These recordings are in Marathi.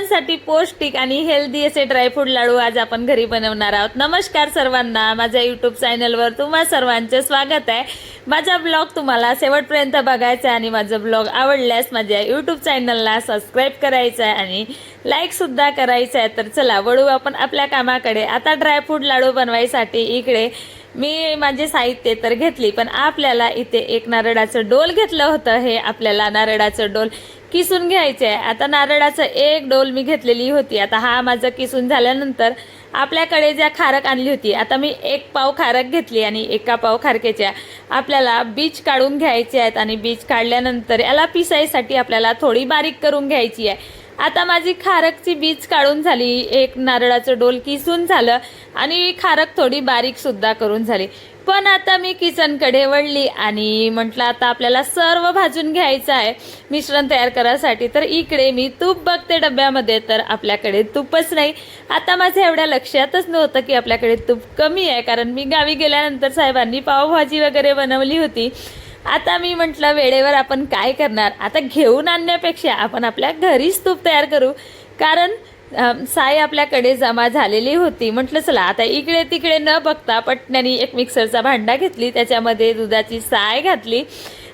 सर्वांसाठी पौष्टिक आणि हेल्दी असे ड्रायफ्रूट लाडू आज आपण घरी बनवणार आहोत। नमस्कार सर्वांना, माझ्या यूट्यूब चॅनलवर तुम्हा सर्वांचे स्वागत आहे। माझा ब्लॉग तुम्हाला शेवटपर्यंत बघायचा आहे आणि माझा ब्लॉग आवडल्यास माझ्या यूट्यूब चॅनलला सबस्क्राइब करायचं आहे आणि लाईक सुद्धा करायचं आहे। तर चला वळू आपण आपल्या कामाकडे। आता ड्रायफ्रूट लाडू बनवायसाठी इकडे मी माझे साहित्य तर घेतली, पण आपल्याला इथे एक नारळाचं डोल घेतलं होतं। हे आपल्याला नारळाचं डोल किसून घ्यायचे आहे। आता नारळाचं एक डोल मी घेतलेली होती। आता हा माझं किसून झाल्यानंतर आपल्याकडे ज्या खारक आणली होती, आता मी एक पाव खारक घेतली आणि एका पाव खारकेच्या आपल्याला बीज काढून घ्यायचे आहेत आणि बीज काढल्यानंतर याला पिसायसाठी आपल्याला थोडी बारीक करून घ्यायची आहे। आता माझी खारकची बीज काढून झाली, एक नारळाचं डोल किसून झालं आणि खारक थोडी बारीक सुद्धा करून झाली। पण आता मी किचनकडे वळली आणि म्हटलं आता आपल्याला सर्व भाजून घ्यायचं आहे मिश्रण तयार करायसाठी। तर इकडे मी तूप बघते डब्यामध्ये, तर आपल्याकडे तूपच नाही। आता माझ्या एवढ्या लक्षातच नव्हतं की आपल्याकडे तूप कमी आहे, कारण मी गावी गेल्यानंतर साहेबांनी पावभाजी वगैरे बनवली होती। आता मी म्हटलं वेळेवर आपण काय करणार, आता घेऊन आणण्यापेक्षा आपण आपल्या घरीच तूप तयार करू, कारण साय आपल्याकडे जमा झालेली होती। म्हटलं चला आता इकडे तिकडे न बघता पटण्याने एक मिक्सरचा भांडा घेतली, त्याच्यामध्ये दुधाची साय घातली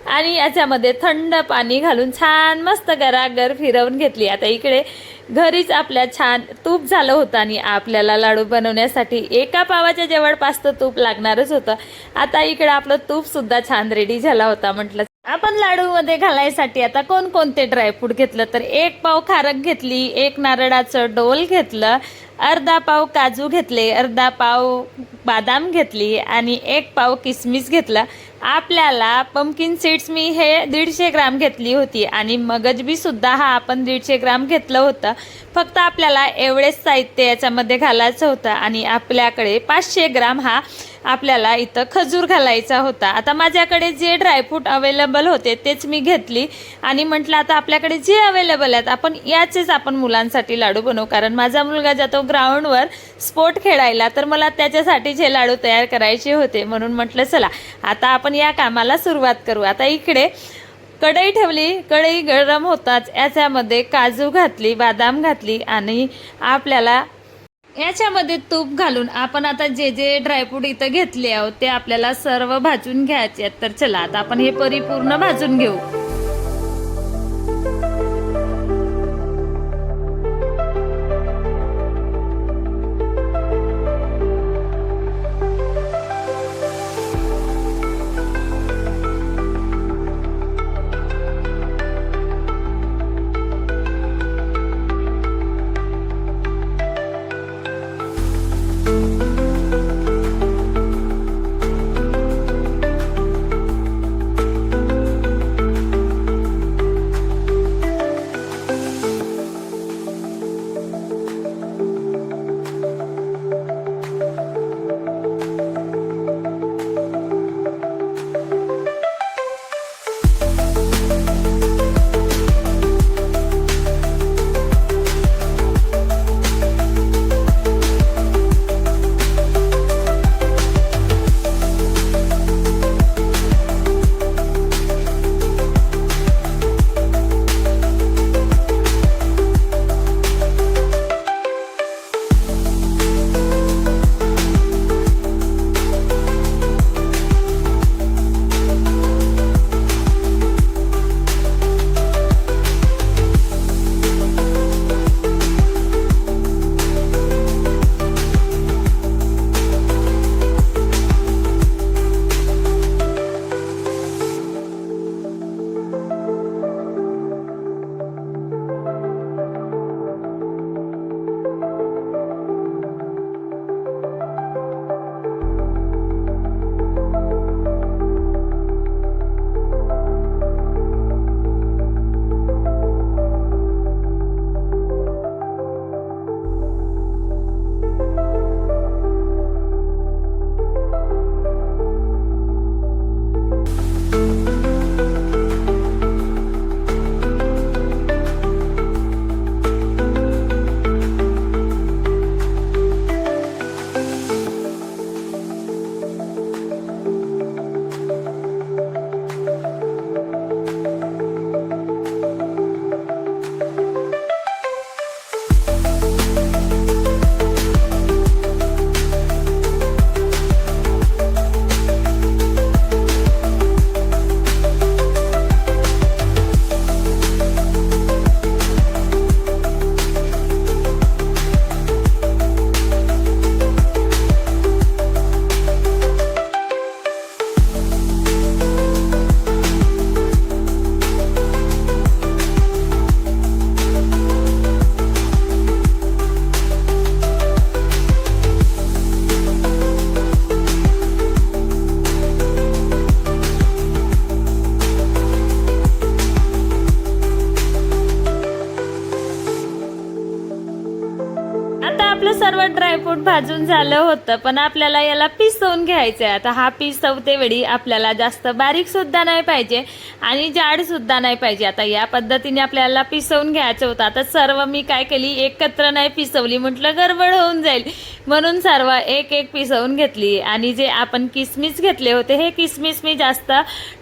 आणि याच्यामध्ये थंड पाणी घालून छान मस्त गरागर फिरवून घेतली। आता इकडे घरीच आपल्या छान तूप झालं होतं आणि आपल्याला लाडू बनवण्यासाठी एका पावाच्या जवळपास तूप लागणारच होतं। आता इकडे आपलं तूप सुद्धा छान रेडी झाला होता। म्हटलं आपण लाडूमध्ये घालायसाठी आता कोणकोणते ड्रायफ्रूट घेतलं, तर एक पाव खारक घेतली, एक नारळाचं डोल घेतलं, अर्धा पाव काजू घेतले, अर्धा पाव बदाम घेतली आणि एक पाव किसमिस घेतला। आपल्याला पंपकिन सीड्स मी हे 150 ग्राम घेतली होती आणि मगजबी सुद्धा हा आपण 150 ग्राम घेतलं होतं। फक्त आपल्याला एवढेच साहित्य याच्यामध्ये घालायचं होतं आणि आपल्याकडे 500 ग्राम हा आपल्याला इथं खजूर घालायचा होता। आता माझ्याकडे जे ड्रायफ्रूट अवेलेबल होते तेच मी घेतली आणि म्हटलं आता आपल्याकडे जे अवेलेबल आहेत आपण याचेच आपण मुलांसाठी लाडू बनवू, कारण माझा मुलगा जातो ग्राउंडवर स्पोर्ट खेळायला, तर मला त्याच्यासाठीच हे लाडू तयार करायचे होते। म्हणून म्हटलं चला आता आपण या कामाला सुरुवात करू। आता इकडे कढई ठेवली, कढई गरम होताच याच्यामध्ये काजू घातली, बदाम घातली आणि आपल्याला याच्यामध्ये तूप घालून आपण आता जे जे ड्रायफ्रूट इथं घेतले आहोत ते आपल्याला सर्व भाजून घ्यायचे आहेत। तर चला आता आपण हे परिपूर्ण भाजून घेऊ। आता आपलं सर्व ड्रायफ्रूट भाजून झालं होतं, पण आपल्याला याला पिसवून घ्यायचं आहे. आता हा पिसवते वेळी आपल्याला जास्त बारीक सुद्धा नाही पाहिजे आणि जाड सुद्धा नाही पाहिजे. आता या पद्धतीने आपल्याला पिसवून घ्यायचं होतं. आता सर्व मी काय केली, एकत्र नाही पिसवली, म्हटलं गडबड होऊन जाईल, म्हणून सर्व एक एक पिसवून घेतली. आणि जे आपण किसमिस घेतले होते, हे किसमिस मी जास्त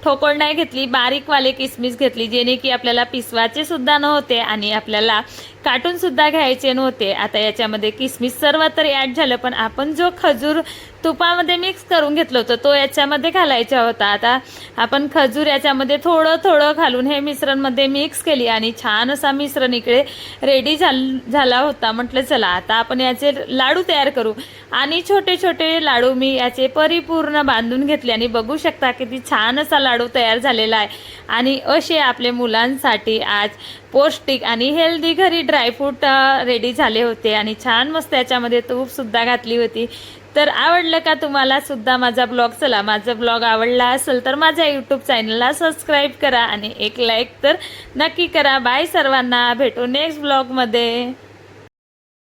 ठोकळ नाही घेतली, बारीकवाले किसमिस घेतली, जेणे की आपल्याला पिसवाचे सुद्धा नव्हते आणि आपल्याला काटून सुद्धा घ्यायचे नव्हते. आता याच्यामध्ये किसमिस सर्व तर ॲड झालं, पण आपण जो खजूर तुपामध्ये मिक्स करून घेतलं होतं तो याच्यामध्ये घालायचा होता. आता आपण खजूर याच्यामध्ये थोडं थोडं घालून हे मिश्रणमध्ये मिक्स केली आणि छान असा मिश्रण इकडे रेडी झाला होता. म्हटलं चला आता आपण याचे लाडू तयार करू. आणि छोटे छोटे लाडू मी याचे परिपूर्ण बांधून घेतले आणि बघू शकता किती छान असा लाडू तयार झालेला आहे. आणि असे आपले मुलांसाठी आज पौष्टिक आणि हेल्दी घरी ड्रायफ्रूट रेडी झाले होते आणि छान मस्त याच्यामध्ये तूपसुद्धा घातली होती. तर आवडलं का तुम्हाला सुद्धा माझा ब्लॉग? चला, माझा ब्लॉग आवडला असेल तर माझ्या यूट्यूब चॅनलला सबस्क्राईब करा आणि एक लाईक तर नक्की करा. बाय सर्वांना, भेटू नेक्स्ट ब्लॉगमध्ये.